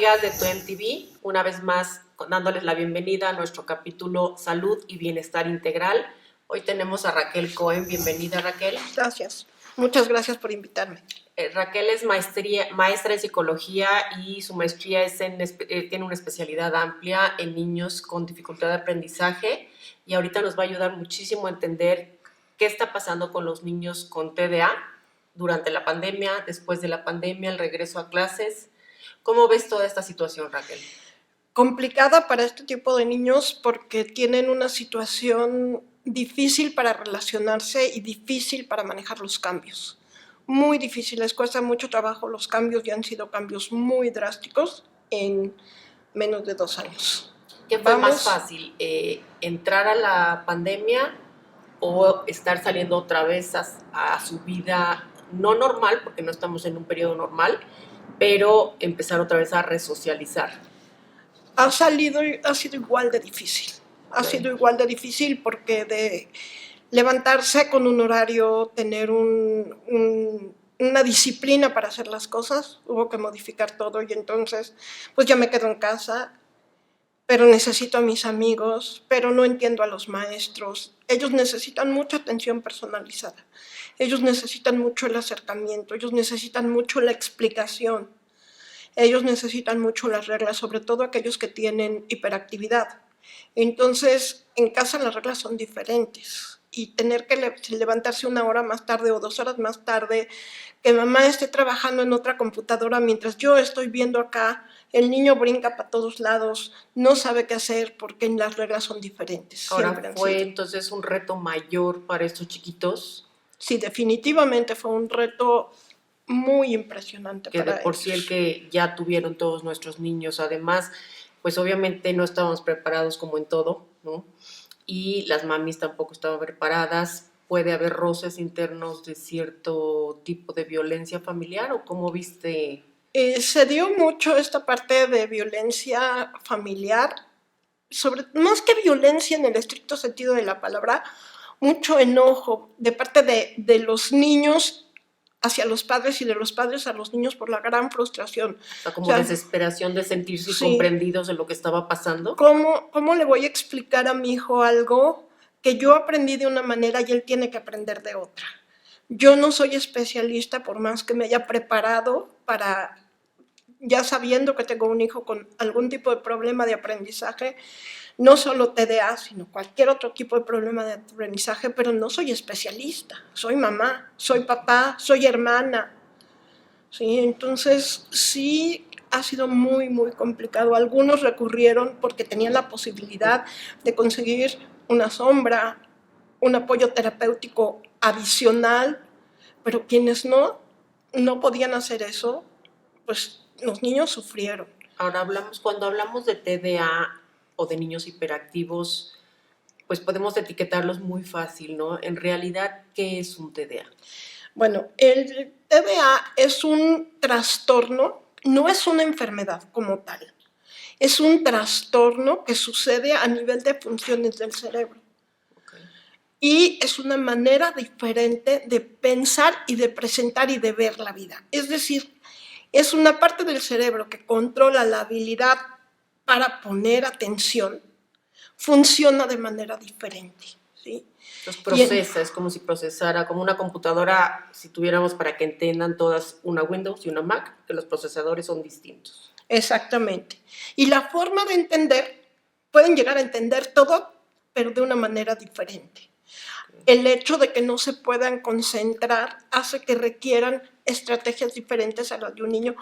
amigas de Tu MTV, una vez más dándoles la bienvenida a nuestro capítulo Salud y Bienestar Integral. Hoy tenemos a Raquel Cohen. Bienvenida, Raquel. Gracias. Muchas gracias por invitarme. Raquel es maestra en psicología y su maestría tiene una especialidad amplia en niños con dificultad de aprendizaje, y ahorita nos va a ayudar muchísimo a entender qué está pasando con los niños con TDA durante la pandemia, después de la pandemia, el regreso a clases. ¿Cómo ves toda esta situación, Raquel? Complicada para este tipo de niños porque tienen una situación difícil para relacionarse y difícil para manejar los cambios. Muy difícil, les cuesta mucho trabajo los cambios y han sido cambios muy drásticos en menos de 2 años. ¿Qué fue más fácil, entrar a la pandemia o estar saliendo otra vez a su vida no normal, porque no estamos en un periodo normal, pero empezar otra vez a resocializar? Ha sido igual de difícil. Ha sido igual de difícil porque de levantarse con un horario, tener una disciplina para hacer las cosas, hubo que modificar todo y entonces pues ya me quedo en casa, pero necesito a mis amigos, pero no entiendo a los maestros. Ellos necesitan mucha atención personalizada, ellos necesitan mucho el acercamiento, ellos necesitan mucho la explicación, ellos necesitan mucho las reglas, sobre todo aquellos que tienen hiperactividad. Entonces, en casa las reglas son diferentes y tener que levantarse 1 hora más tarde o 2 horas más tarde, que mamá esté trabajando en otra computadora mientras yo estoy viendo acá, el niño brinca para todos lados, no sabe qué hacer porque las reglas son diferentes. Ahora, ¿fue entonces un reto mayor para estos chiquitos? Sí, definitivamente fue un reto muy impresionante que para de por ellos. sí el que ya tuvieron todos nuestros niños. Además, pues obviamente no estábamos preparados como en todo, ¿no? Y las mamis tampoco estaban preparadas. ¿Puede haber roces internos de cierto tipo de violencia familiar o cómo viste? Se dio mucho esta parte de violencia familiar, más que violencia en el estricto sentido de la palabra, mucho enojo de parte de los niños hacia los padres y de los padres a los niños por la gran frustración. O sea, como desesperación de sentirse comprendidos de lo que estaba pasando. ¿Cómo le voy a explicar a mi hijo algo que yo aprendí de una manera y él tiene que aprender de otra? Yo no soy especialista, por más que me haya preparado para, ya sabiendo que tengo un hijo con algún tipo de problema de aprendizaje, no solo TDA, sino cualquier otro tipo de problema de aprendizaje, pero no soy especialista, soy mamá, soy papá, soy hermana. ¿Sí? Entonces, sí ha sido muy, muy complicado. Algunos recurrieron porque tenían la posibilidad de conseguir una sombra, un apoyo terapéutico adicional, pero quienes no podían hacer eso, pues los niños sufrieron. Ahora, cuando hablamos de TDA o de niños hiperactivos, pues podemos etiquetarlos muy fácil, ¿no? En realidad, ¿qué es un TDA? Bueno, el TDA es un trastorno, no es una enfermedad como tal. Es un trastorno que sucede a nivel de funciones del cerebro. Y es una manera diferente de pensar y de presentar y de ver la vida. Es decir, es una parte del cerebro que controla la habilidad para poner atención, funciona de manera diferente, ¿sí? Entonces procesa, es como si procesara, como una computadora, si tuviéramos, para que entiendan todas, una Windows y una Mac, que los procesadores son distintos. Exactamente. Y la forma de entender, pueden llegar a entender todo, pero de una manera diferente. El hecho de que no se puedan concentrar hace que requieran estrategias diferentes a las de un niño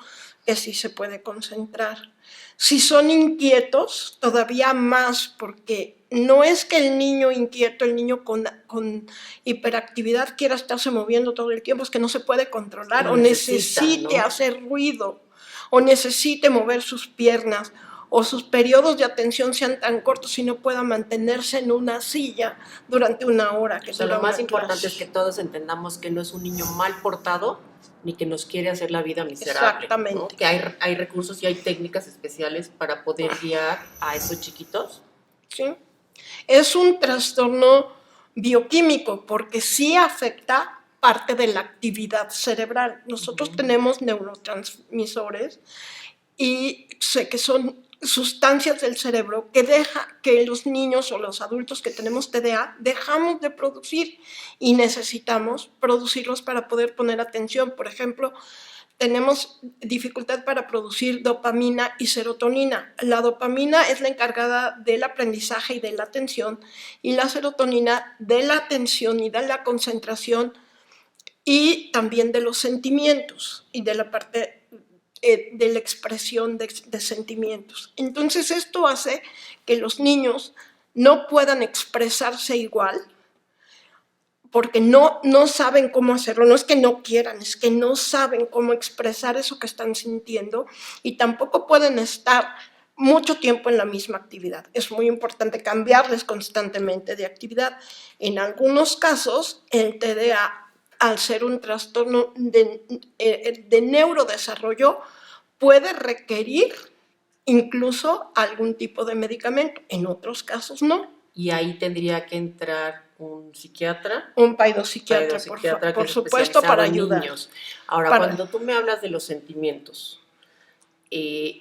que sí se puede concentrar. Si son inquietos, todavía más, porque no es que el niño inquieto, el niño con hiperactividad quiera estarse moviendo todo el tiempo, es que no se puede controlar o necesite hacer ruido o necesite mover sus piernas, o sus periodos de atención sean tan cortos y no pueda mantenerse en una silla durante 1 hora. O sea, lo más importante es que todos entendamos que no es un niño mal portado ni que nos quiere hacer la vida miserable. Exactamente. ¿No? Que hay recursos y hay técnicas especiales para poder guiar a esos chiquitos. Sí. Es un trastorno bioquímico porque sí afecta parte de la actividad cerebral. Nosotros tenemos neurotransmisores y sé que son sustancias del cerebro que deja que los niños o los adultos que tenemos TDA dejamos de producir y necesitamos producirlos para poder poner atención. Por ejemplo, tenemos dificultad para producir dopamina y serotonina. La dopamina es la encargada del aprendizaje y de la atención, y la serotonina de la atención y de la concentración y también de los sentimientos y de la parte de la expresión de sentimientos. Entonces esto hace que los niños no puedan expresarse igual porque no saben cómo hacerlo. No es que no quieran, es que no saben cómo expresar eso que están sintiendo, y tampoco pueden estar mucho tiempo en la misma actividad. Es muy importante cambiarles constantemente de actividad. En algunos casos, el TDA, al ser un trastorno de neurodesarrollo, puede requerir incluso algún tipo de medicamento. En otros casos no. Y ahí tendría que entrar un psiquiatra. Un paidopsiquiatra, por supuesto, para ayudar. Niños. Ahora, cuando tú me hablas de los sentimientos,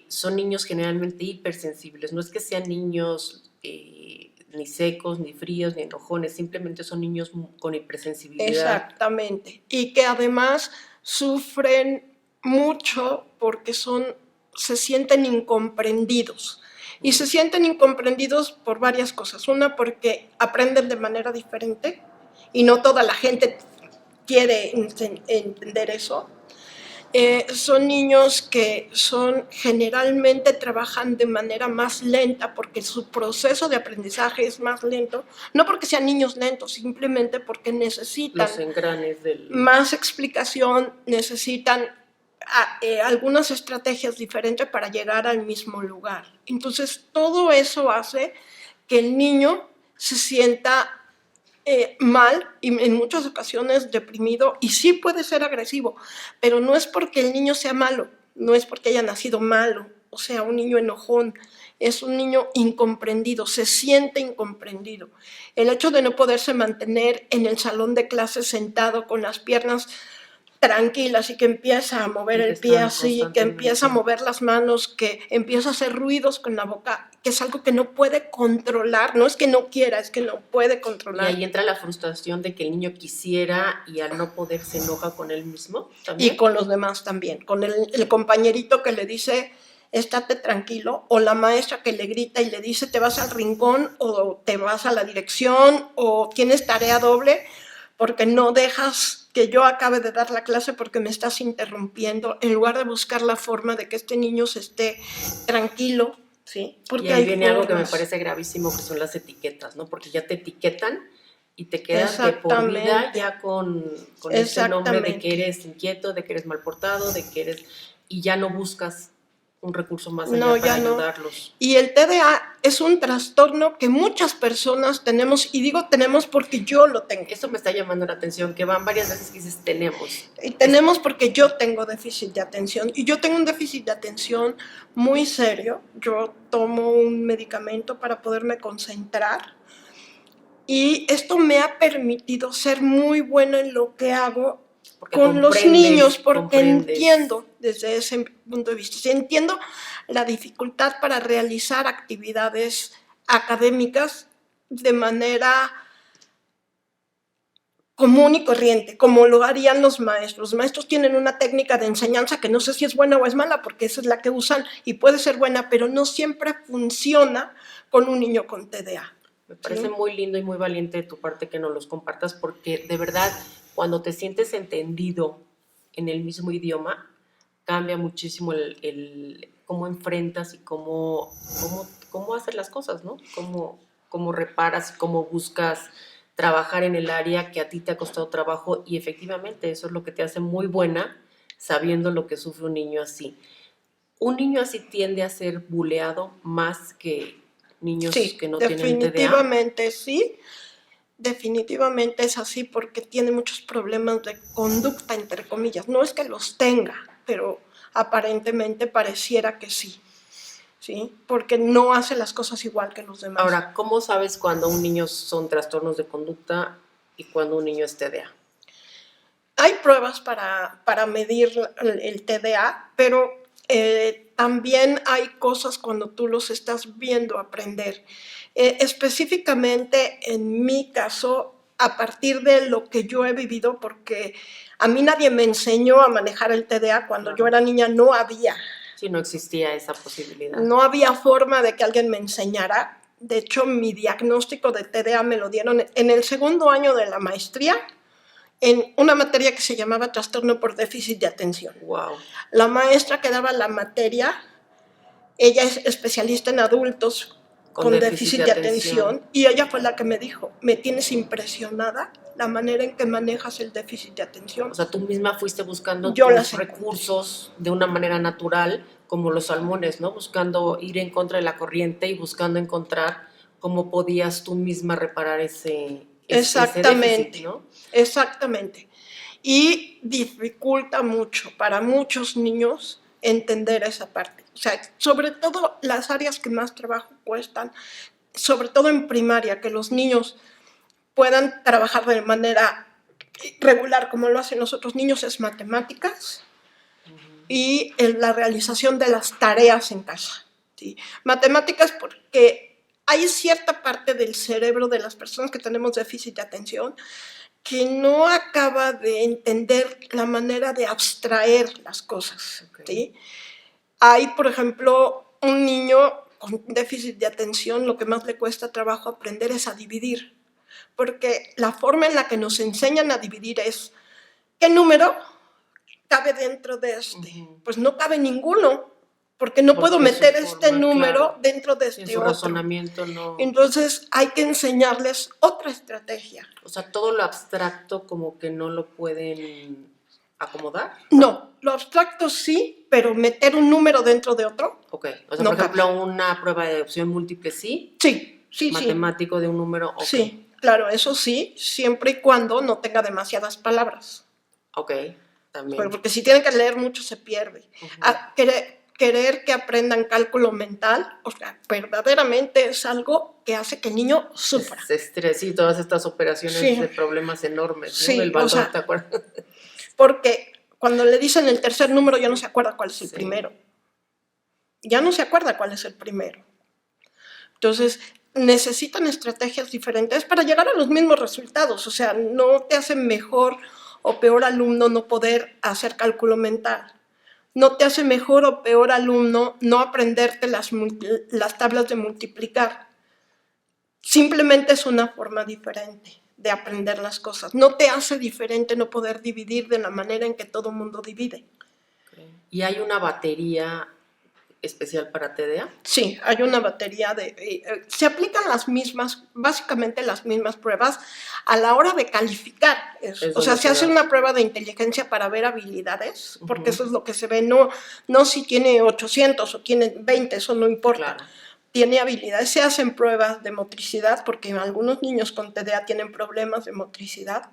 son niños generalmente hipersensibles. No es que sean niños ni secos, ni fríos, ni enojones, simplemente son niños con hipersensibilidad. Exactamente. Y que además sufren mucho porque se sienten incomprendidos. Y se sienten incomprendidos por varias cosas. Una, porque aprenden de manera diferente y no toda la gente quiere entender eso. Son niños que generalmente trabajan de manera más lenta porque su proceso de aprendizaje es más lento, no porque sean niños lentos, simplemente porque necesitan los engranes más explicación, necesitan algunas estrategias diferentes para llegar al mismo lugar. Entonces, todo eso hace que el niño se sienta mal y en muchas ocasiones deprimido, y sí puede ser agresivo, pero no es porque el niño sea malo, no es porque haya nacido malo, o sea, un niño enojón. Es un niño incomprendido, se siente incomprendido. El hecho de no poderse mantener en el salón de clases sentado con las piernas tranquilas y que empieza a mover el pie así, que empieza a mover las manos, que empieza a hacer ruidos con la boca, que es algo que no puede controlar. No es que no quiera, es que no puede controlar. Y ahí entra la frustración de que el niño quisiera y al no poder se enoja con él mismo también. Y con los demás también, con el compañerito que le dice estate tranquilo, o la maestra que le grita y le dice te vas al rincón o te vas a la dirección o tienes tarea doble porque no dejas que yo acabe de dar la clase porque me estás interrumpiendo, en lugar de buscar la forma de que este niño se esté tranquilo, ¿sí? Porque y ahí viene algo que me parece gravísimo, que son las etiquetas, ¿no? Porque ya te etiquetan y te quedas de por vida ya con ese nombre de que eres inquieto, de que eres mal portado, de que eres... y ya no buscas un recurso más allá para ayudarlos. Y el TDA es un trastorno que muchas personas tenemos, y digo tenemos porque yo lo tengo. Eso me está llamando la atención, que van varias veces que dices tenemos. Y tenemos porque yo tengo déficit de atención, y yo tengo un déficit de atención muy serio. Yo tomo un medicamento para poderme concentrar, y esto me ha permitido ser muy buena en lo que hago con los niños, porque entiendo desde ese punto de vista. Entiendo la dificultad para realizar actividades académicas de manera común y corriente, como lo harían los maestros. Los maestros tienen una técnica de enseñanza que no sé si es buena o es mala, porque esa es la que usan y puede ser buena, pero no siempre funciona con un niño con TDA. Me parece muy lindo y muy valiente de tu parte que nos los compartas, porque de verdad, cuando te sientes entendido en el mismo idioma, cambia muchísimo el cómo enfrentas y cómo hacer las cosas, ¿no? Cómo reparas, cómo buscas trabajar en el área que a ti te ha costado trabajo, y efectivamente eso es lo que te hace muy buena, sabiendo lo que sufre un niño así. Un niño así tiende a ser buleado más que niños que no tienen TDA. Definitivamente sí. Definitivamente es así, porque tiene muchos problemas de conducta, entre comillas. No es que los tenga, pero aparentemente pareciera que sí, ¿sí? Porque no hace las cosas igual que los demás. Ahora, ¿cómo sabes cuando un niño son trastornos de conducta y cuando un niño es TDA? Hay pruebas para medir el TDA, pero También hay cosas cuando tú los estás viendo aprender. Específicamente en mi caso, a partir de lo que yo he vivido, porque a mí nadie me enseñó a manejar el TDA. Cuando yo era niña no había. Sí, no existía esa posibilidad. No había forma de que alguien me enseñara. De hecho, mi diagnóstico de TDA me lo dieron en el segundo año de la maestría, en una materia que se llamaba trastorno por déficit de atención. Wow. La maestra que daba la materia, ella es especialista en adultos con déficit de atención, y ella fue la que me dijo, me tienes impresionada la manera en que manejas el déficit de atención. O sea, tú misma fuiste buscando tus recursos de una manera natural, como los salmones, ¿no? Buscando ir en contra de la corriente y buscando encontrar cómo podías tú misma reparar ese déficit, ¿no? Exactamente. Y dificulta mucho para muchos niños entender esa parte. O sea, sobre todo las áreas que más trabajo cuestan, sobre todo en primaria, que los niños puedan trabajar de manera regular como lo hacen los otros niños, es matemáticas y la realización de las tareas en casa. ¿Sí? Matemáticas porque hay cierta parte del cerebro de las personas que tenemos déficit de atención que no acaba de entender la manera de abstraer las cosas. ¿Sí? Hay, por ejemplo, un niño con déficit de atención, lo que más le cuesta trabajo aprender es a dividir, porque la forma en la que nos enseñan a dividir es, ¿qué número cabe dentro de este? Pues no cabe ninguno, porque no puedo meter este número dentro de este otro. Razonamiento no. Entonces hay que enseñarles otra estrategia. O sea, todo lo abstracto como que no lo pueden acomodar. No, lo abstracto sí, pero meter un número dentro de otro. Ok, o sea, por ejemplo, una prueba de opción múltiple sí. Sí. Matemático de un número, ok. Sí, claro, eso sí, siempre y cuando no tenga demasiadas palabras. Ok, también. Porque si tienen que leer mucho se pierde. Querer que aprendan cálculo mental, o sea, verdaderamente es algo que hace que el niño sufra. Se estresa y todas estas operaciones de problemas enormes, ¿no? Sí, el baldón, ¿te acuerdas? Porque cuando le dicen el tercer número ya no se acuerda cuál es el primero. Ya no se acuerda cuál es el primero. Entonces, necesitan estrategias diferentes para llegar a los mismos resultados. O sea, no te hace mejor o peor alumno no poder hacer cálculo mental. No te hace mejor o peor alumno no aprenderte las tablas de multiplicar. Simplemente es una forma diferente de aprender las cosas. No te hace diferente no poder dividir de la manera en que todo mundo divide. ¿Y hay una batería especial para TDA? Sí, hay una batería se aplican básicamente las mismas pruebas a la hora de calificar. O sea, se hace una prueba de inteligencia para ver habilidades, porque eso es lo que se ve, no si tiene 800 o tiene 20, eso no importa. Claro. Tiene habilidades, se hacen pruebas de motricidad, porque algunos niños con TDA tienen problemas de motricidad.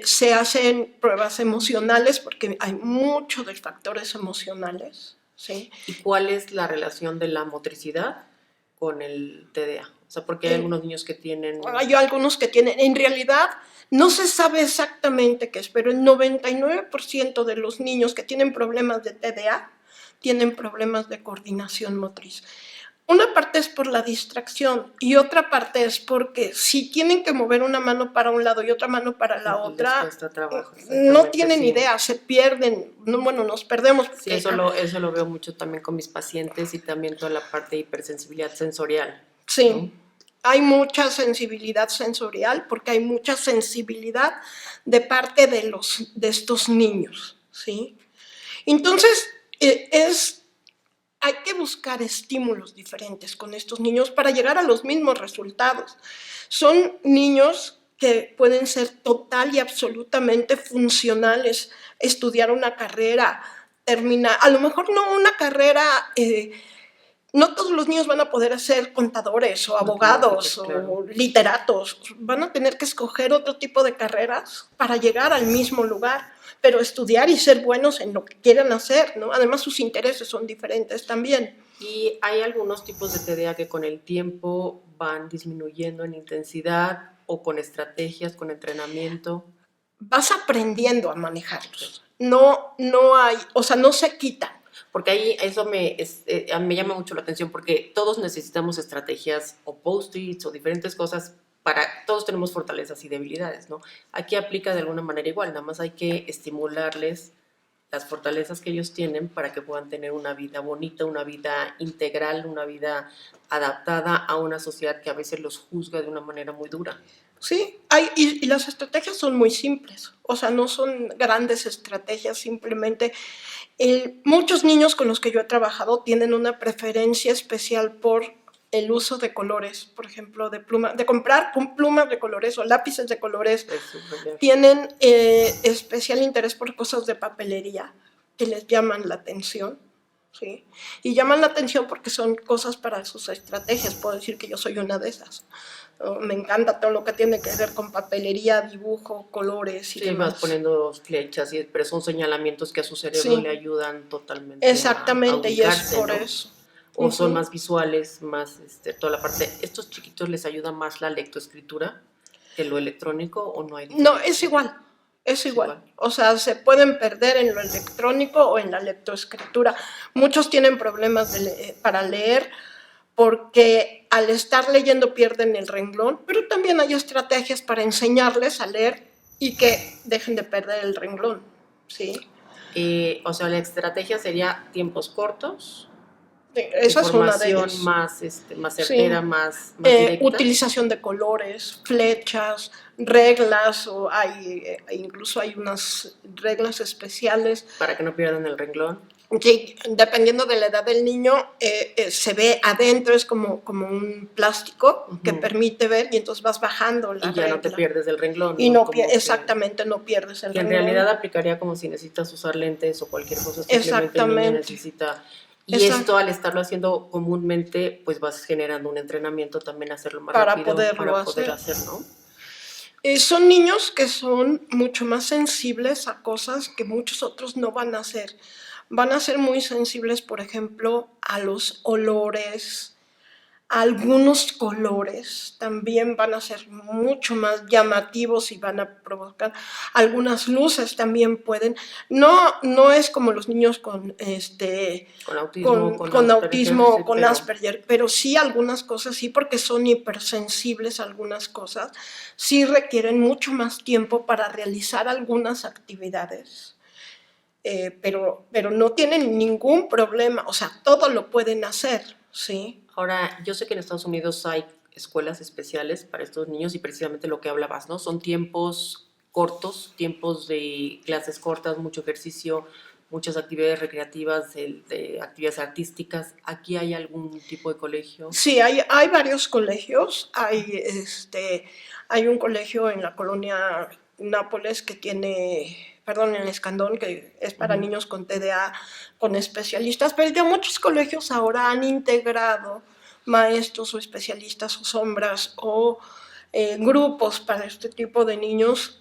Se hacen pruebas emocionales, porque hay muchos de factores emocionales. ¿Sí? ¿Y cuál es la relación de la motricidad con el TDA? O sea, porque hay algunos niños que tienen... Hay algunos que tienen, en realidad no se sabe exactamente qué es, pero el 99% de los niños que tienen problemas de TDA tienen problemas de coordinación motriz. Una parte es por la distracción y otra parte es porque si tienen que mover una mano para un lado y otra mano para la otra, no tienen idea, se pierden, nos perdemos. Sí, eso lo veo mucho también con mis pacientes y también toda la parte de hipersensibilidad sensorial. Sí, ¿no? Hay mucha sensibilidad sensorial porque hay mucha sensibilidad de parte de estos niños, ¿sí? Entonces, hay que buscar estímulos diferentes con estos niños para llegar a los mismos resultados. Son niños que pueden ser total y absolutamente funcionales, estudiar una carrera, terminar, a lo mejor no una carrera, no todos los niños van a poder ser contadores o abogados o literatos, van a tener que escoger otro tipo de carreras para llegar al mismo lugar, pero estudiar y ser buenos en lo que quieran hacer, ¿no? Además sus intereses son diferentes también. Y hay algunos tipos de TDA que con el tiempo van disminuyendo en intensidad o con estrategias, con entrenamiento. Vas aprendiendo a manejarlos. No hay, o sea, no se quitan. Porque ahí eso me llama mucho la atención porque todos necesitamos estrategias o post-its o diferentes cosas todos tenemos fortalezas y debilidades, ¿no? Aquí aplica de alguna manera igual, nada más hay que estimularles las fortalezas que ellos tienen para que puedan tener una vida bonita, una vida integral, una vida adaptada a una sociedad que a veces los juzga de una manera muy dura. Sí, y las estrategias son muy simples, o sea, no son grandes estrategias, simplemente muchos niños con los que yo he trabajado tienen una preferencia especial por el uso de colores, por ejemplo, de comprar plumas de colores o lápices de colores. Tienen especial interés por cosas de papelería que les llaman la atención. ¿Sí? Y llaman la atención porque son cosas para sus estrategias. Puedo decir que yo soy una de esas. Me encanta todo lo que tiene que ver con papelería, dibujo, colores y demás. Vas poniendo flechas, pero son señalamientos que a su cerebro le ayudan totalmente exactamente, a ubicarse, y es por ¿no? eso. O son más visuales, más toda la parte. ¿Estos chiquitos les ayuda más la lectoescritura que lo electrónico o no hay diferencia? No, es igual. Es igual. O sea, se pueden perder en lo electrónico o en la lectoescritura. Muchos tienen problemas para leer porque al estar leyendo pierden el renglón, pero también hay estrategias para enseñarles a leer y que dejen de perder el renglón, ¿sí? O sea, la estrategia sería tiempos cortos, esa es una de ellas. más certera, más directa. Utilización de colores, flechas, reglas, incluso hay unas reglas especiales. Para que no pierdan el renglón. Sí, dependiendo de la edad del niño, se ve adentro, es como un plástico que permite ver y entonces vas bajando la regla. Y ya no te pierdes el renglón. Y exactamente, no pierdes el renglón. En realidad aplicaría como si necesitas usar lentes o cualquier cosa, simplemente el niño necesita. Y esto al estarlo haciendo comúnmente, pues vas generando un entrenamiento también a hacerlo más rápido para poder hacer, ¿no? Son niños que son mucho más sensibles a cosas que muchos otros no van a hacer. Van a ser muy sensibles, por ejemplo, a los olores, a algunos colores. También van a ser mucho más llamativos y van a provocar algunas luces. También pueden. No es como los niños con autismo o con Asperger, pero sí algunas cosas sí, porque son hipersensibles a algunas cosas. Sí requieren mucho más tiempo para realizar algunas actividades. Pero no tienen ningún problema, o sea, todo lo pueden hacer, ¿sí? Ahora, yo sé que en Estados Unidos hay escuelas especiales para estos niños y precisamente lo que hablabas, ¿no? Son tiempos cortos, tiempos de clases cortas, mucho ejercicio, muchas actividades recreativas, de actividades artísticas. ¿Aquí hay algún tipo de colegio? Sí, hay varios colegios. Hay un colegio en la colonia Nápoles que en el Escandón, que es para niños con TDA, con especialistas, pero ya muchos colegios ahora han integrado maestros o especialistas o sombras o grupos para este tipo de niños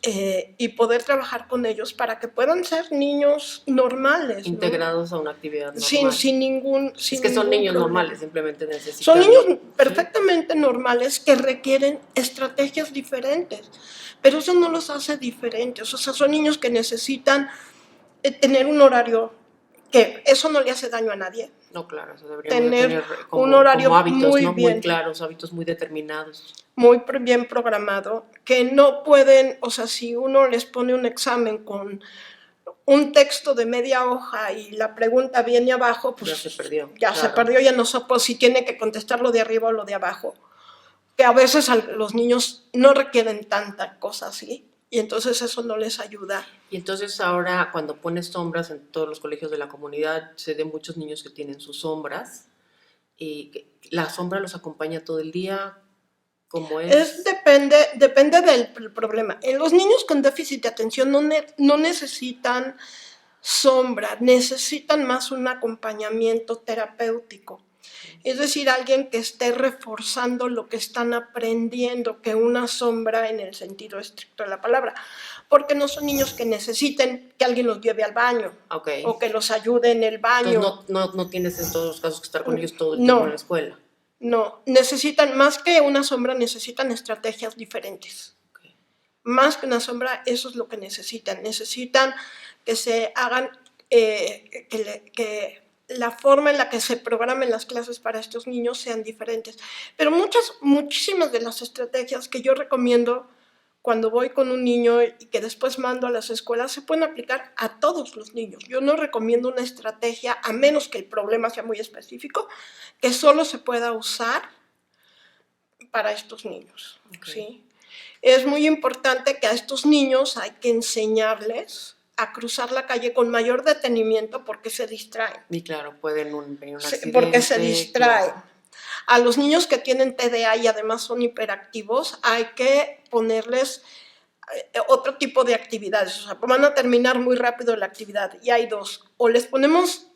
y poder trabajar con ellos para que puedan ser niños normales. Integrados, ¿no? A una actividad normal. Sin ningún Es que son niños normales, simplemente necesitan. Son niños perfectamente normales que requieren estrategias diferentes, pero eso no los hace diferentes. O sea, son niños que necesitan tener un horario que eso no le hace daño a nadie. No, claro, eso deberíamos tener un horario como hábitos, muy ¿no? bien, muy claros, hábitos muy determinados. Muy bien programado, que no pueden, o sea, si uno les pone un examen con un texto de media hoja y la pregunta viene abajo, pues ya se perdió. Se perdió, ya no sé si tiene que contestar lo de arriba o lo de abajo. Que a veces los niños no requieren tanta cosa así. Y entonces eso no les ayuda. Y entonces ahora cuando pones sombras en todos los colegios de la comunidad, sé de muchos niños que tienen sus sombras. Y ¿la sombra los acompaña todo el día? ¿Cómo es? Depende del problema. En los niños con déficit de atención no necesitan sombra, necesitan más un acompañamiento terapéutico. Es decir, alguien que esté reforzando lo que están aprendiendo, que una sombra en el sentido estricto de la palabra. Porque no son niños que necesiten que alguien los lleve al baño o que los ayude en el baño. Entonces no tienes en todos los casos que estar con ellos todo el tiempo en la escuela. No, necesitan más que una sombra, necesitan estrategias diferentes. Más que una sombra, eso es lo que necesitan. Necesitan que se hagan, que la forma en la que se programen las clases para estos niños sean diferentes. Pero muchísimas de las estrategias que yo recomiendo cuando voy con un niño y que después mando a las escuelas se pueden aplicar a todos los niños. Yo no recomiendo una estrategia, a menos que el problema sea muy específico, que solo se pueda usar para estos niños. Okay. ¿Sí? Es muy importante que a estos niños hay que enseñarles a cruzar la calle con mayor detenimiento porque se distraen. Y claro, pueden venir un accidente. Porque se distraen. Claro. A los niños que tienen TDA y además son hiperactivos, hay que ponerles otro tipo de actividades. O sea, van a terminar muy rápido la actividad y hay dos. O les ponemos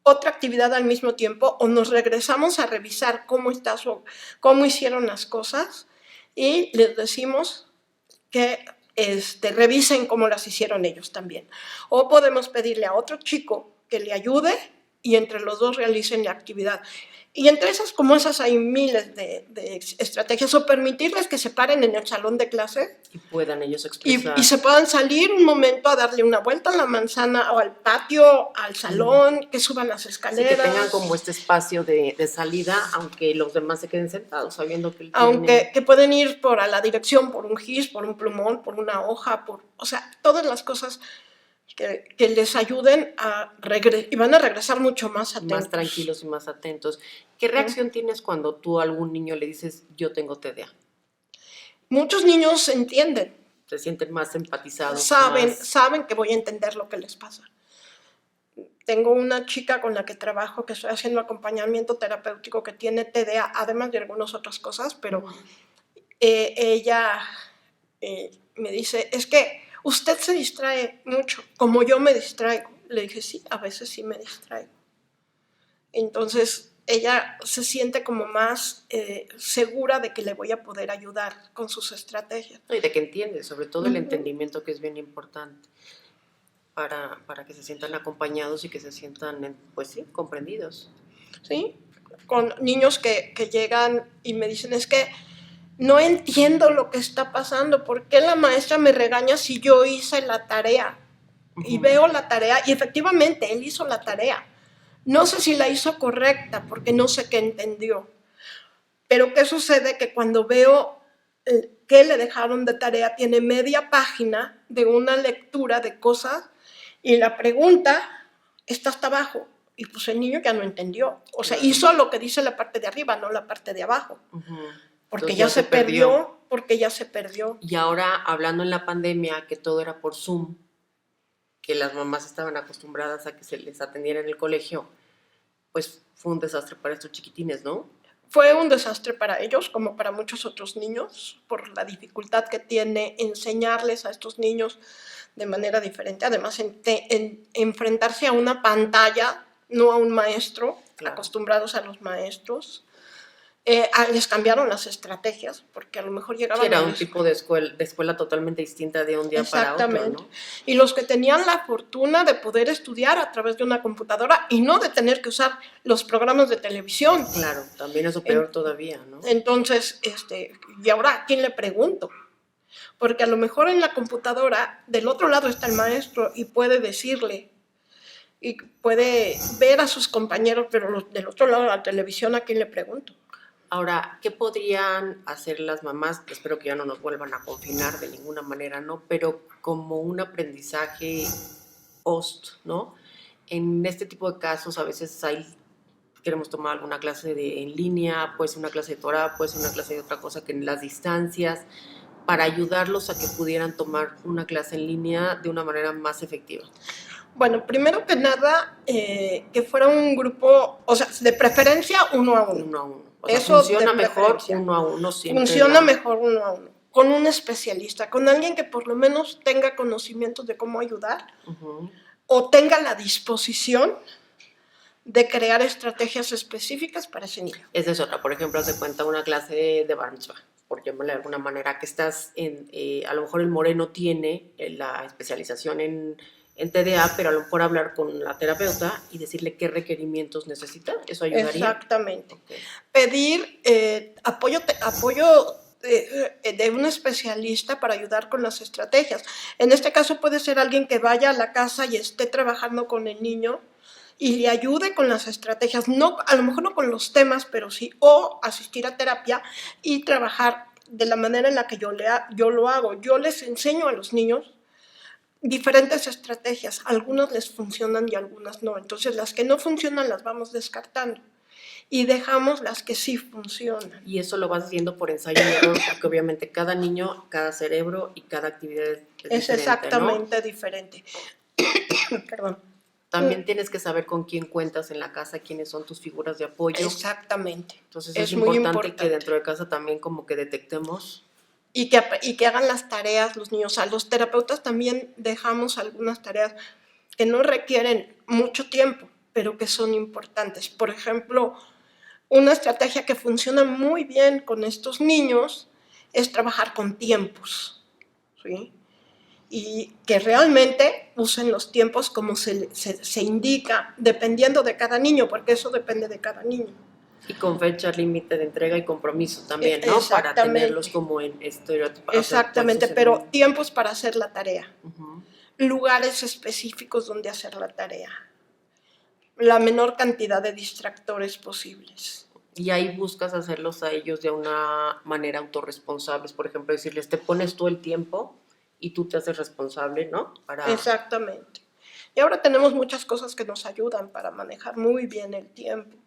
otra actividad al mismo tiempo o nos regresamos a revisar cómo hicieron las cosas y les decimos que revisen cómo las hicieron ellos también. O podemos pedirle a otro chico que le ayude y entre los dos realicen la actividad. Y entre esas, como esas, hay miles de estrategias, o permitirles que se paren en el salón de clase y puedan ellos expresar. Y se puedan salir un momento a darle una vuelta a la manzana o al patio, al salón, que suban las escaleras. Sí, que tengan como este espacio de salida, aunque los demás se queden sentados, sabiendo que que pueden ir a la dirección, por un gis, por un plumón, por una hoja, o sea, todas las cosas que les ayuden y van a regresar mucho más atentos. Más tranquilos y más atentos. ¿Qué reacción tienes cuando tú a algún niño le dices, yo tengo TDA? Muchos niños entienden. Se sienten más empatizados. Saben que voy a entender lo que les pasa. Tengo una chica con la que trabajo, que estoy haciendo acompañamiento terapéutico, que tiene TDA, además de algunas otras cosas, pero ella me dice, es que usted se distrae mucho, como yo me distraigo. Le dije, sí, a veces sí me distraigo. Entonces, ella se siente como más segura de que le voy a poder ayudar con sus estrategias. Y de que entiende, sobre todo el entendimiento, que es bien importante para que se sientan acompañados y que se sientan, pues sí, comprendidos. Sí, con niños que llegan y me dicen, es que no entiendo lo que está pasando, ¿por qué la maestra me regaña si yo hice la tarea? Y veo la tarea y efectivamente él hizo la tarea. No sé si la hizo correcta porque no sé qué entendió. Pero ¿qué sucede? Que cuando veo qué le dejaron de tarea, tiene media página de una lectura de cosas y la pregunta está hasta abajo. Y pues el niño ya no entendió. O sea, hizo lo que dice la parte de arriba, no la parte de abajo. Porque entonces ya se perdió. Porque ya se perdió. Y ahora, hablando en la pandemia, que todo era por Zoom, que las mamás estaban acostumbradas a que se les atendiera en el colegio, pues fue un desastre para estos chiquitines, ¿no? Fue un desastre para ellos, como para muchos otros niños, por la dificultad que tiene enseñarles a estos niños de manera diferente. Además, enfrentarse a una pantalla, no a un maestro, acostumbrados a los maestros. Les cambiaron las estrategias, porque a lo mejor llegaban era un tipo de escuela totalmente distinta de un día para otro, ¿no? Y los que tenían la fortuna de poder estudiar a través de una computadora y no de tener que usar los programas de televisión. Claro, también eso peor todavía, ¿no? Entonces, ¿y ahora a quién le pregunto? Porque a lo mejor en la computadora, del otro lado está el maestro y puede decirle, y puede ver a sus compañeros, pero del otro lado de la televisión, ¿a quién le pregunto? Ahora, ¿qué podrían hacer las mamás? Espero que ya no nos vuelvan a confinar de ninguna manera, ¿no? Pero como un aprendizaje post, ¿no? En este tipo de casos a veces queremos tomar alguna clase en línea, puede ser una clase de Torah, puede ser una clase de otra cosa, que en las distancias, para ayudarlos a que pudieran tomar una clase en línea de una manera más efectiva. Bueno, primero que nada, que fuera un grupo, o sea, de preferencia uno a uno. Uno a uno. O sea, eso funciona mejor uno a uno siempre. Funciona mejor uno a uno, con un especialista, con alguien que por lo menos tenga conocimientos de cómo ayudar o tenga la disposición de crear estrategias específicas para ese niño. Esa es otra. Por ejemplo, se cuenta una clase de Bar Mitzvah, por llamarle de alguna manera, que estás a lo mejor el moreno tiene la especialización en TDA, pero a lo mejor hablar con la terapeuta y decirle qué requerimientos necesita, ¿eso ayudaría? Exactamente. Okay. Pedir apoyo de un especialista para ayudar con las estrategias. En este caso puede ser alguien que vaya a la casa y esté trabajando con el niño y le ayude con las estrategias, no, a lo mejor no con los temas, pero sí, o asistir a terapia y trabajar de la manera en la que yo lo hago. Yo les enseño a los niños diferentes estrategias, algunas les funcionan y algunas no, entonces las que no funcionan las vamos descartando y dejamos las que sí funcionan. Y eso lo vas haciendo por ensayo y error, porque obviamente cada niño, cada cerebro y cada actividad es diferente, exactamente, ¿no? diferente. Perdón. También tienes que saber con quién cuentas en la casa, quiénes son tus figuras de apoyo. Exactamente. Entonces es importante que dentro de casa también como que detectemos. Y que hagan las tareas los niños. A los terapeutas también dejamos algunas tareas que no requieren mucho tiempo, pero que son importantes. Por ejemplo, una estrategia que funciona muy bien con estos niños es trabajar con tiempos, ¿sí? Y que realmente usen los tiempos como se indica, dependiendo de cada niño, porque eso depende de cada niño. Y con fecha límite de entrega y compromiso también, ¿no? Para tenerlos como en estereotipos. Exactamente, pero tiempos para hacer la tarea. Lugares específicos donde hacer la tarea. La menor cantidad de distractores posibles. Y ahí buscas hacerlos a ellos de una manera autorresponsables. Por ejemplo, decirles, te pones tú el tiempo y tú te haces responsable, ¿no? Exactamente. Y ahora tenemos muchas cosas que nos ayudan para manejar muy bien el tiempo.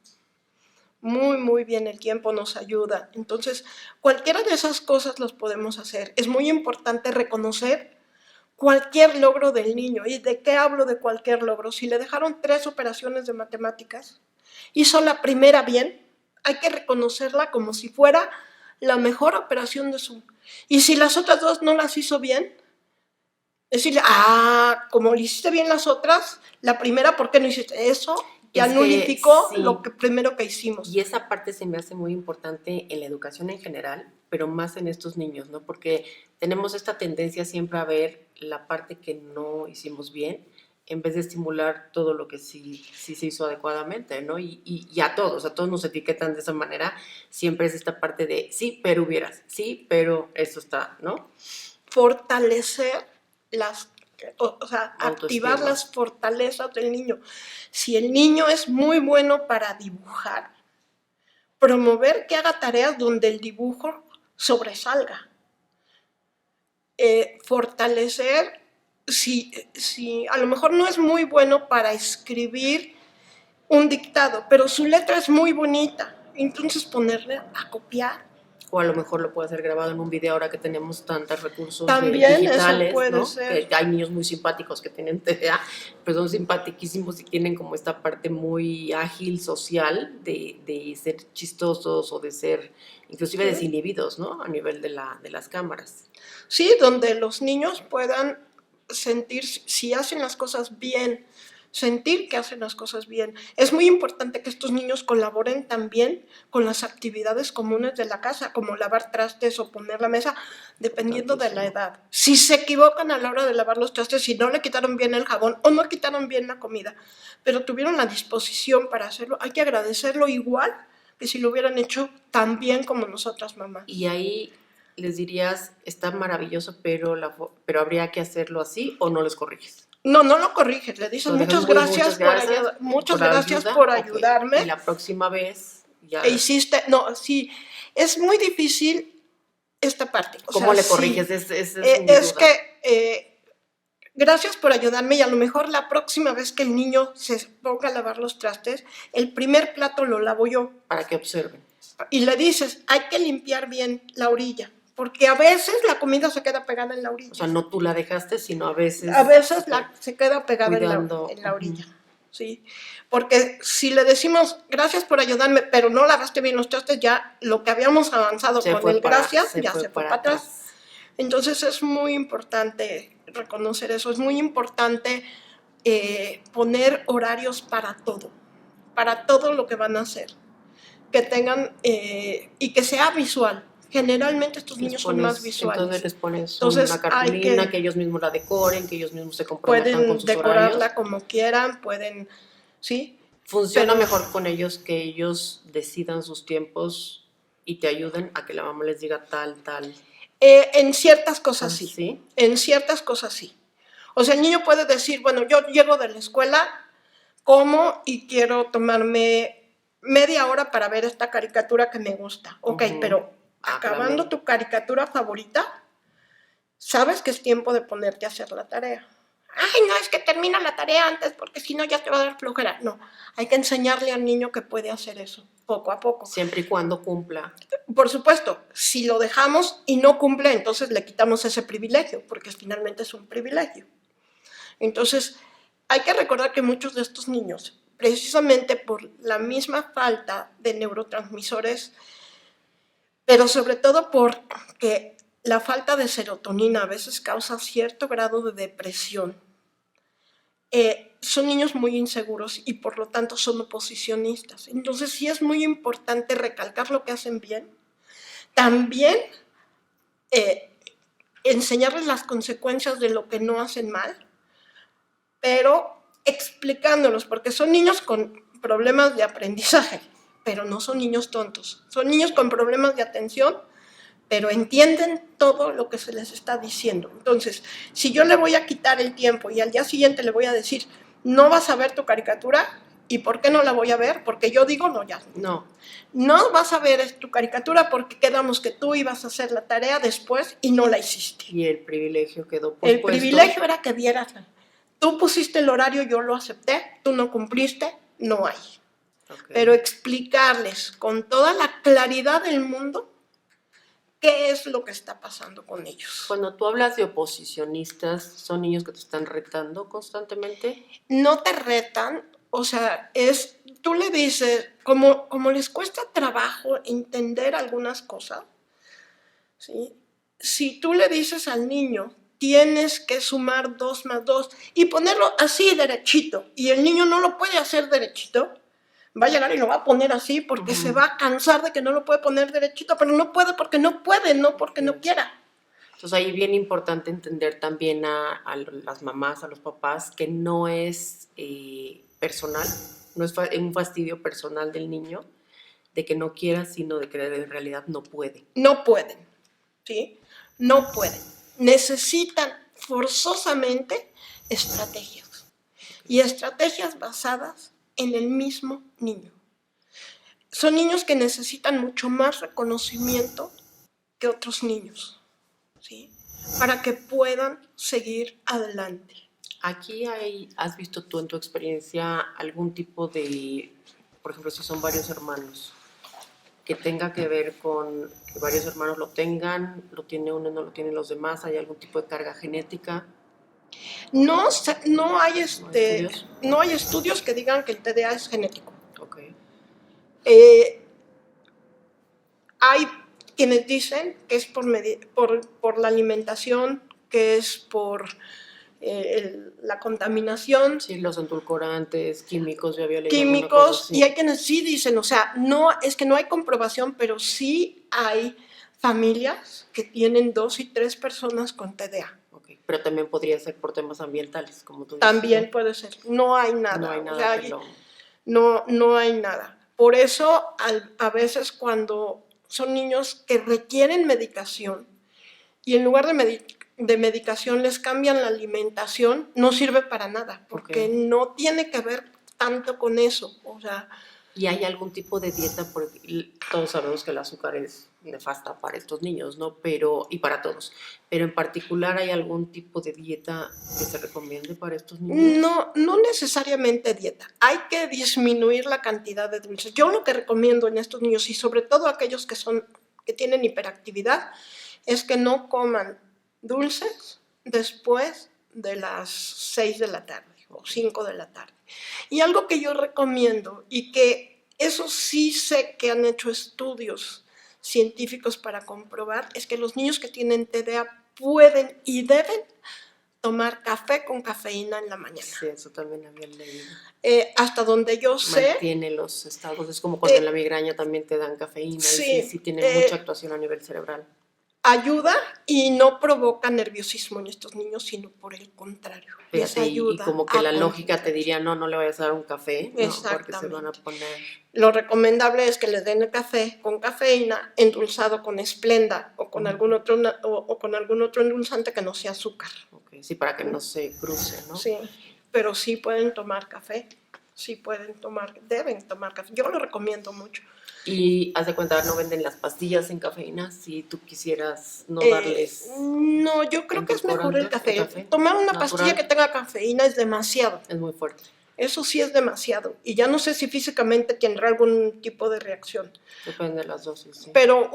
Muy bien el tiempo nos ayuda. Entonces, cualquiera de esas cosas las podemos hacer. Es muy importante reconocer cualquier logro del niño. ¿Y de qué hablo de cualquier logro? Si le dejaron 3 operaciones de matemáticas, hizo la primera bien, hay que reconocerla como si fuera la mejor operación de su... Y si las otras 2 no las hizo bien, decirle, como le hiciste bien las otras, la primera, ¿por qué no hiciste eso? Ya nulificó lo que primero que hicimos. Y esa parte se me hace muy importante en la educación en general, pero más en estos niños, ¿no? Porque tenemos esta tendencia siempre a ver la parte que no hicimos bien, en vez de estimular todo lo que sí se hizo adecuadamente, ¿no? Y a todos nos etiquetan de esa manera, siempre es esta parte de, sí, pero hubieras, sí, pero eso está, ¿no? Fortalecer activar las fortalezas del niño. Si el niño es muy bueno para dibujar, promover que haga tareas donde el dibujo sobresalga. Fortalecer, si a lo mejor no es muy bueno para escribir un dictado, pero su letra es muy bonita, entonces ponerle a copiar. O a lo mejor lo puede hacer grabado en un video ahora que tenemos tantos recursos también digitales, eso puede ¿no? ser. Que hay niños muy simpáticos que tienen TDA, pero son simpaticísimos y tienen como esta parte muy ágil, social, de ser chistosos o de ser inclusive desinhibidos, ¿no? A nivel de las cámaras. Sí, donde los niños puedan sentir si hacen las cosas bien, sentir que hacen las cosas bien. Es muy importante que estos niños colaboren también con las actividades comunes de la casa, como lavar trastes o poner la mesa, dependiendo de la edad. Si se equivocan a la hora de lavar los trastes, si no le quitaron bien el jabón o no quitaron bien la comida, pero tuvieron la disposición para hacerlo, hay que agradecerlo igual que si lo hubieran hecho tan bien como nosotras mamás. Y ahí les dirías, está maravilloso, pero habría que hacerlo así, o no les corriges. No lo corriges, le dices muchas gracias por ayudarme. Okay. Y la próxima vez ya... hiciste, sí, es muy difícil esta parte. ¿Cómo le corriges? Sí, es que gracias por ayudarme y a lo mejor la próxima vez que el niño se ponga a lavar los trastes, el primer plato lo lavo yo. Para que observen. Y le dices, hay que limpiar bien la orilla. Porque a veces la comida se queda pegada en la orilla. O sea, no tú la dejaste, sino a veces... se queda pegada en la orilla. ¿Sí? Porque si le decimos, gracias por ayudarme, pero no lavaste bien los trastes, ya lo que habíamos avanzado con el gracias, ya se fue para atrás. Entonces es muy importante reconocer eso. Es muy importante poner horarios para todo lo que van a hacer. Que tengan, y que sea visual. Generalmente estos niños son más visuales. Entonces les pones una cartulina, que ellos mismos la decoren, que ellos mismos se comprometan con sus horarios. Pueden decorarla como quieran, pueden, ¿sí? Funciona mejor con ellos que ellos decidan sus tiempos y te ayuden a que la mamá les diga tal. En ciertas cosas sí. ¿Sí? En ciertas cosas sí. O sea, el niño puede decir, bueno, yo llego de la escuela como y quiero tomarme media hora para ver esta caricatura que me gusta. Ok, pero acabando tu caricatura favorita, sabes que es tiempo de ponerte a hacer la tarea. Ay, no, es que termina la tarea antes porque si no ya te va a dar flojera. No, hay que enseñarle al niño que puede hacer eso, poco a poco. Siempre y cuando cumpla. Por supuesto, si lo dejamos y no cumple, entonces le quitamos ese privilegio, porque finalmente es un privilegio. Entonces, hay que recordar que muchos de estos niños, precisamente por la misma falta de neurotransmisores, pero sobre todo porque la falta de serotonina a veces causa cierto grado de depresión, son niños muy inseguros y por lo tanto son oposicionistas. Entonces sí es muy importante recalcar lo que hacen bien, también enseñarles las consecuencias de lo que no hacen mal, pero explicándolos, porque son niños con problemas de aprendizaje, pero no son niños tontos, son niños con problemas de atención, pero entienden todo lo que se les está diciendo. Entonces, si yo le voy a quitar el tiempo y al día siguiente le voy a decir, no vas a ver tu caricatura, ¿y por qué no la voy a ver? Porque yo digo, no, ya. No vas a ver tu caricatura porque quedamos que tú ibas a hacer la tarea después y no la hiciste. Y el privilegio quedó pospuesto. El privilegio era que vieras. Tú pusiste el horario, yo lo acepté, tú no cumpliste, no hay. Okay. Pero explicarles con toda la claridad del mundo qué es lo que está pasando con ellos. Cuando tú hablas de oposicionistas, ¿son niños que te están retando constantemente? No te retan, o sea, tú le dices, como les cuesta trabajo entender algunas cosas, ¿sí? Si tú le dices al niño, tienes que sumar 2 más 2 y ponerlo así derechito, y el niño no lo puede hacer derechito, va a llegar y lo va a poner así porque se va a cansar de que no lo puede poner derechito, pero no puede porque no puede, no porque no quiera. Entonces ahí es bien importante entender también a las mamás, a los papás, que no es personal, no es un fastidio personal del niño, de que no quiera, sino de que en realidad no puede. No pueden, ¿sí? No pueden. Necesitan forzosamente estrategias. Y estrategias basadas en el mismo niño. Son niños que necesitan mucho más reconocimiento que otros niños, ¿sí? Para que puedan seguir adelante. Aquí ¿has visto tú en tu experiencia algún tipo de, por ejemplo, si son varios hermanos, que tenga que ver con que varios hermanos lo tengan, lo tiene uno, no lo tienen los demás? ¿Hay algún tipo de carga genética? No hay estudios que digan que el TDA es genético. Okay. Hay quienes dicen que es por la alimentación, que es por la contaminación. Sí, los endulcorantes, químicos, ya había leído químicos, y hay quienes sí dicen, o sea, no, es que no hay comprobación, pero sí hay familias que tienen 2 y 3 personas con TDA. Okay. Pero también podría ser por temas ambientales, como tú dices. También puede ser, no hay nada. No hay nada, o sea, no hay nada. Por eso a veces cuando son niños que requieren medicación y en lugar de medicación les cambian la alimentación, no sirve para nada, porque no tiene que ver tanto con eso, o sea. ¿Y hay algún tipo de dieta? Porque todos sabemos que el azúcar es nefasta para estos niños, ¿no? Y para todos. Pero en particular, ¿hay algún tipo de dieta que se recomiende para estos niños? No necesariamente dieta. Hay que disminuir la cantidad de dulces. Yo lo que recomiendo en estos niños, y sobre todo aquellos que tienen hiperactividad, es que no coman dulces después de las 6 de la tarde o 5 de la tarde. Y algo que yo recomiendo, y que eso sí sé que han hecho estudios científicos para comprobar, es que los niños que tienen TDA pueden y deben tomar café con cafeína en la mañana. Sí, eso también había leído. Hasta donde yo sé. Mantiene los estados, es como cuando en la migraña también te dan cafeína, y sí tiene mucha actuación a nivel cerebral. Ayuda y no provoca nerviosismo en estos niños, sino por el contrario. Les ayuda. Y como que la lógica te diría, no le vayas a dar un café, ¿no? Porque se van a poner. Lo recomendable es que les den el café con cafeína, endulzado con Splenda o con algún otro endulzante que no sea azúcar. Okay. Sí, para que no se cruce, ¿no? Sí, pero sí pueden tomar café. sí pueden tomar, deben tomar café. Yo lo recomiendo mucho. Y haz de cuenta, no venden las pastillas sin cafeína, si tú quisieras no darles No, yo creo que es mejor el café. Tomar una natural, pastilla que tenga cafeína es demasiado. es muy fuerte. Eso sí es demasiado. Y ya no sé si físicamente tendrá algún tipo de reacción. Depende de las dosis, sí. Pero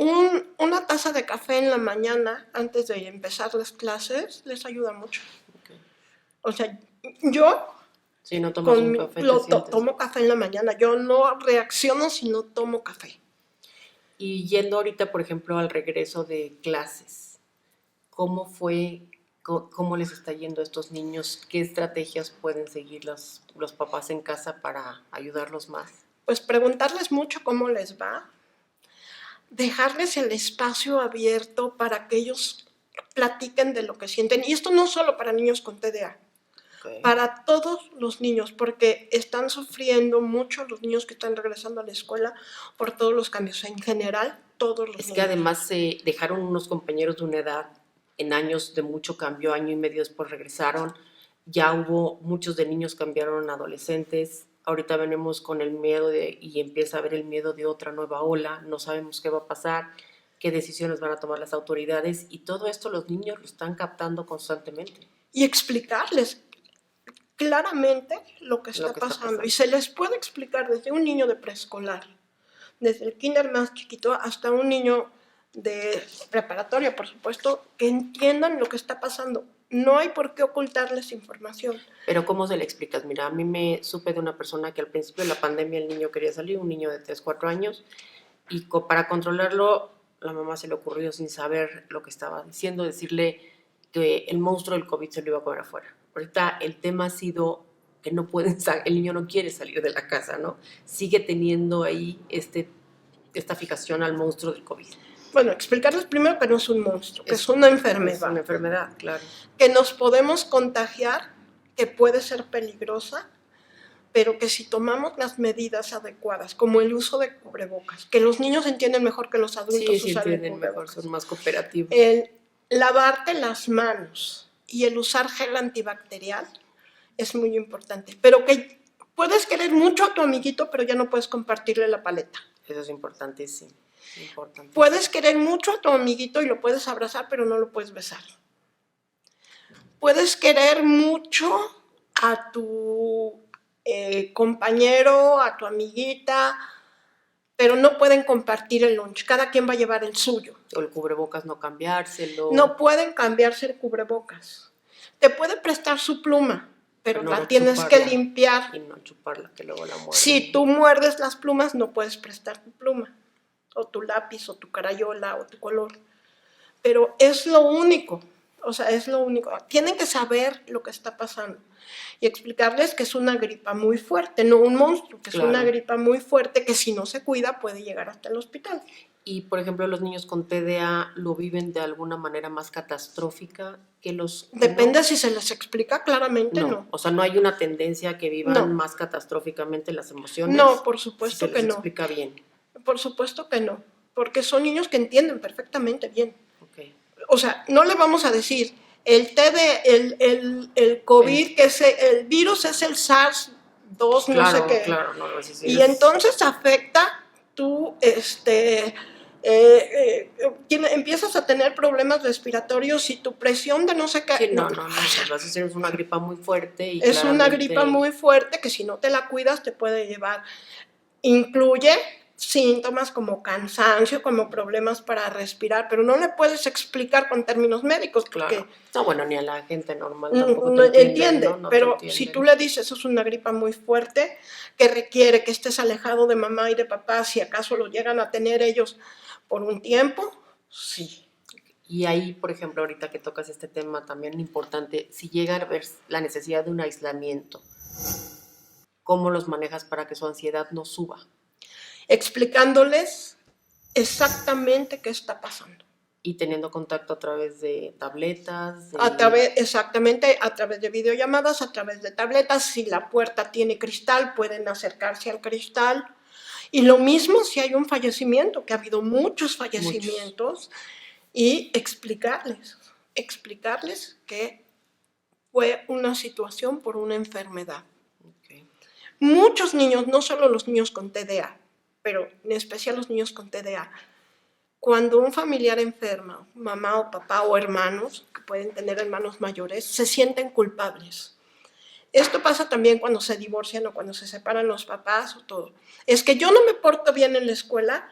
una taza de café en la mañana, antes de empezar las clases, les ayuda mucho. Okay. O sea, yo si no tomas un café, tomo café en la mañana. Yo no reacciono si no tomo café. Y yendo ahorita, por ejemplo, al regreso de clases, ¿cómo fue, cómo les está yendo a estos niños? ¿Qué estrategias pueden seguir los papás en casa para ayudarlos más? Pues preguntarles mucho cómo les va, dejarles el espacio abierto para que ellos platiquen de lo que sienten. Y esto no solo para niños con TDA, para todos los niños, porque están sufriendo mucho los niños que están regresando a la escuela por todos los cambios. En general, todos los niños. Es que además se dejaron unos compañeros de una edad en años de mucho cambio, año y medio después regresaron. Ya hubo muchos de niños cambiaron a adolescentes. Ahorita venimos con el miedo y empieza a haber el miedo de otra nueva ola. No sabemos qué va a pasar, qué decisiones van a tomar las autoridades, y todo esto los niños lo están captando constantemente. Y explicarles claramente lo que está pasando. Y se les puede explicar desde un niño de preescolar, desde el kinder más chiquito hasta un niño de preparatoria, por supuesto, que entiendan lo que está pasando. No hay por qué ocultarles información. Pero ¿cómo se le explicas? Mira, a mí me supe de una persona que al principio de la pandemia el niño quería salir, un niño de 3, 4 años, y para controlarlo, la mamá se le ocurrió, sin saber lo que estaba diciendo, decirle que el monstruo del COVID se lo iba a comer afuera. Ahorita el tema ha sido que no pueden el niño no quiere salir de la casa, ¿no? Sigue teniendo ahí esta fijación al monstruo del COVID. Bueno, explicarles primero que no es un monstruo, que es una enfermedad. Es una enfermedad, claro. Que nos podemos contagiar, que puede ser peligrosa, pero que si tomamos las medidas adecuadas, como el uso de cubrebocas, que los niños entienden mejor que los adultos sí, usar entienden mejor, son más cooperativos. El lavarte las manos y el usar gel antibacterial es muy importante, pero que puedes querer mucho a tu amiguito, pero ya no puedes compartirle la paleta. Eso es importantísimo. Importantísimo. Puedes querer mucho a tu amiguito y lo puedes abrazar, pero no lo puedes besar. Puedes querer mucho a tu compañero, a tu amiguita, pero no pueden compartir el lunch. Cada quien va a llevar el suyo. O el cubrebocas no cambiárselo. No pueden cambiarse el cubrebocas. Te puede prestar su pluma, pero la tienes que limpiar. Y no chuparla, que luego la muerden. Si tú muerdes las plumas, no puedes prestar tu pluma, o tu lápiz, o tu crayola, o tu color. Pero es lo único. O sea, es lo único. Tienen que saber lo que está pasando y explicarles que es una gripa muy fuerte, no un monstruo, que es una gripa muy fuerte que si no se cuida puede llegar hasta el hospital. Y, por ejemplo, los niños con TDA lo viven de alguna manera más catastrófica que los... Depende si se les explica claramente, no. O sea, no hay una tendencia a que vivan más catastróficamente las emociones. No, por supuesto que no. Se les explica bien. Por supuesto que no, porque son niños que entienden perfectamente bien. Okay. O sea, no le vamos a decir, el COVID, que el virus es el SARS-2, no sé qué. Claro, no lo vas a decir. Y entonces afecta empiezas a tener problemas respiratorios y tu presión de no sé qué. Sí, no, vas a decir, es una gripa muy fuerte. Y es una gripa muy fuerte que si no te la cuidas te puede llevar. Incluye síntomas como cansancio, como problemas para respirar, pero no le puedes explicar con términos médicos. Claro. No, bueno, ni a la gente normal tampoco no entiende, pero si tú le dices, eso es una gripa muy fuerte, que requiere que estés alejado de mamá y de papá, si acaso lo llegan a tener ellos por un tiempo, sí. Y ahí, por ejemplo, ahorita que tocas este tema también importante, si llega a ver la necesidad de un aislamiento, ¿cómo los manejas para que su ansiedad no suba? Explicándoles exactamente qué está pasando. Y teniendo contacto a través de tabletas. Exactamente, a través de videollamadas, a través de tabletas. Si la puerta tiene cristal, pueden acercarse al cristal. Y lo mismo si hay un fallecimiento, que ha habido muchos fallecimientos, y explicarles que fue una situación por una enfermedad. muchos niños, no solo los niños con TDA, pero en especial los niños con TDA, cuando un familiar enferma, mamá o papá o hermanos, que pueden tener hermanos mayores, se sienten culpables. Esto pasa también cuando se divorcian o cuando se separan los papás o todo. Es que yo no me porto bien en la escuela,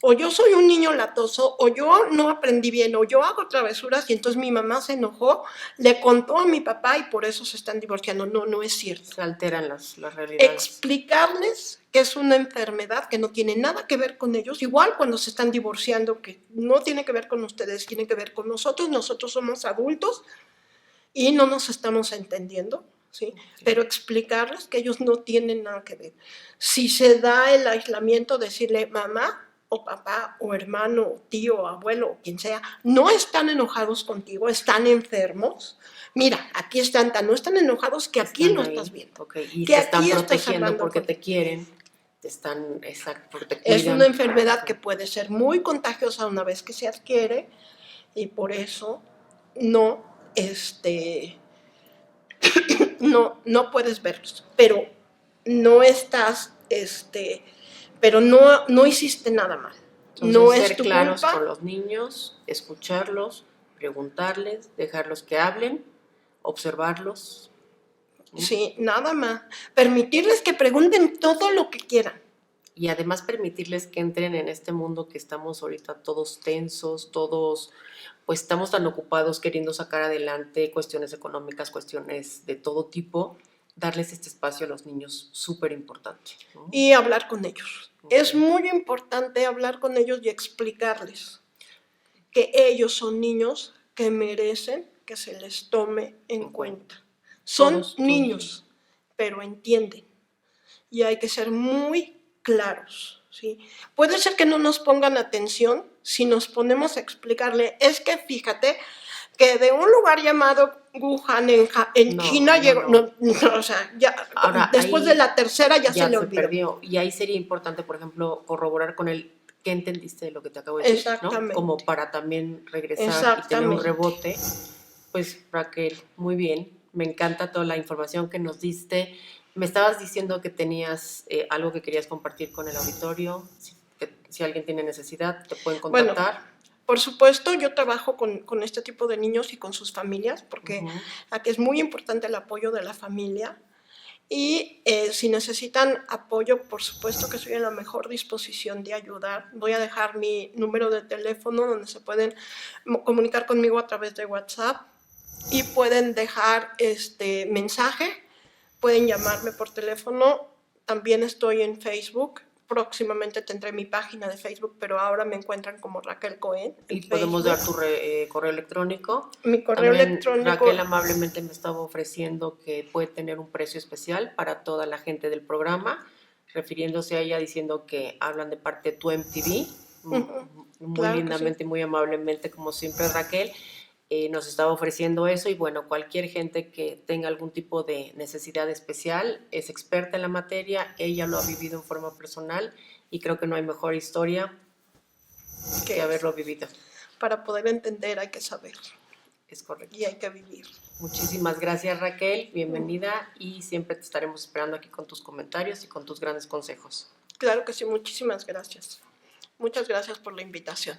o yo soy un niño latoso, o yo no aprendí bien, o yo hago travesuras y entonces mi mamá se enojó, le contó a mi papá y por eso se están divorciando. No, no es cierto. Se alteran las realidades. Explicarles que es una enfermedad que no tiene nada que ver con ellos, igual cuando se están divorciando, que no tiene que ver con ustedes, tiene que ver con nosotros. Nosotros somos adultos y no nos estamos entendiendo. ¿Sí? Pero explicarles que ellos no tienen nada que ver. Si se da el aislamiento, decirle mamá o papá o hermano o tío o abuelo o quien sea, no están enojados contigo, están enfermos. Mira, aquí están, no están enojados que aquí lo estás viendo. Okay. Y que te están protegiendo porque te quieren, te están, exacto, porque te cuidan. Es una enfermedad que puede ser muy contagiosa una vez que se adquiere y por eso no, no puedes verlos, pero no estás, pero no hiciste nada mal. Entonces, no ser es tu claros culpa. con los niños, escucharlos, preguntarles, dejarlos que hablen, observarlos. Sí, nada más. Permitirles que pregunten todo lo que quieran. Y además permitirles que entren en este mundo que estamos ahorita todos tensos, todos, pues estamos tan ocupados queriendo sacar adelante cuestiones económicas, cuestiones de todo tipo. Darles este espacio a los niños, súper importante, ¿no? Y hablar con ellos. Okay. Es muy importante hablar con ellos y explicarles que ellos son niños que merecen que se les tome en cuenta. Son todos, niños, pero entienden. Y hay que ser muy claros. ¿Sí? Puede ser que no nos pongan atención si nos ponemos a explicarle, es que fíjate que de un lugar llamado Wuhan en China llegó, o sea, ya, ahora, después de la tercera ya se le olvidó. Perdió. Y ahí sería importante, por ejemplo, corroborar con él qué entendiste de lo que te acabo de decir, ¿no? Como para también regresar y tener un rebote. Pues Raquel, muy bien, me encanta toda la información que nos diste. Me estabas diciendo que tenías algo que querías compartir con el auditorio, si alguien tiene necesidad, te pueden contactar. Bueno, por supuesto, yo trabajo con este tipo de niños y con sus familias, porque aquí es muy importante el apoyo de la familia. Y si necesitan apoyo, por supuesto que estoy en la mejor disposición de ayudar. Voy a dejar mi número de teléfono donde se pueden comunicar conmigo a través de WhatsApp y pueden dejar mensaje, pueden llamarme por teléfono. También estoy en Facebook. Próximamente tendré mi página de Facebook, pero ahora me encuentran como Raquel Cohen. Y podemos dar tu correo electrónico. Mi correo electrónico. Raquel amablemente me estaba ofreciendo que puede tener un precio especial para toda la gente del programa, refiriéndose a ella diciendo que hablan de parte de tu MTV. Muy claro, lindamente y muy amablemente, como siempre, Raquel. Nos estaba ofreciendo eso y bueno, cualquier gente que tenga algún tipo de necesidad especial es experta en la materia, ella lo ha vivido en forma personal y creo que no hay mejor historia que haberlo vivido. Para poder entender hay que saber. Es correcto. Y hay que vivir. Muchísimas gracias, Raquel, bienvenida y siempre te estaremos esperando aquí con tus comentarios y con tus grandes consejos. Claro que sí, muchísimas gracias. Muchas gracias por la invitación.